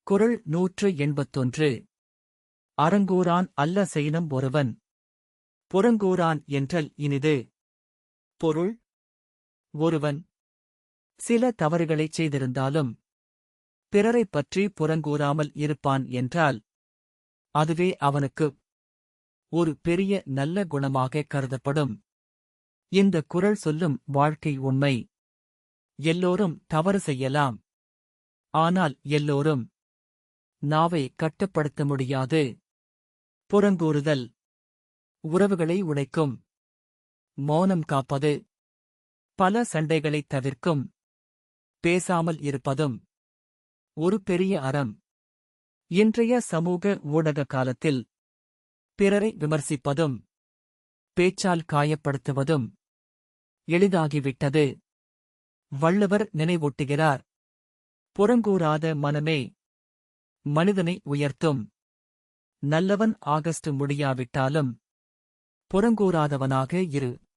குறள் 181. அறங்கூறான் அல்ல செய்யினும் ஒருவன். புறங்கூறான் என்றல் இனிது. பொருள்: ஒருவன் சில தவறுகளைச் செய்திருந்தாலும் பிறரைப் பற்றி புறங்கூறாமல் இருப்பான் என்றால் அதுவே அவனுக்கு ஒரு பெரிய நல்ல குணமாகக் கருதப்படும். இந்த குறள் சொல்லும் வாழ்க்கை உண்மை. எல்லோரும் தவறு செய்யலாம். ஆனால் எல்லோரும் நாவை கட்டுப்படுத்த முடியாது. புறங்கூறுதல் உறவுகளை உடைக்கும். மௌனம் காப்பது பல சண்டைகளைத் தவிர்க்கும். பேசாமல் இருப்பதும் ஒரு பெரிய அறம். இன்றைய சமூக ஊடக காலத்தில் பிறரை விமர்சிப்பதும் பேச்சால் காயப்படுத்துவதும் எளிதாகிவிட்டது. வள்ளுவர் நினைவூட்டுகிறார்: புறங்கூறாத மனமே மனிதனை உயர்த்தும். நல்லவன் ஆகஸ்ட் முடியாவிட்டாலும் புறங்கூறாதவனாக இரு.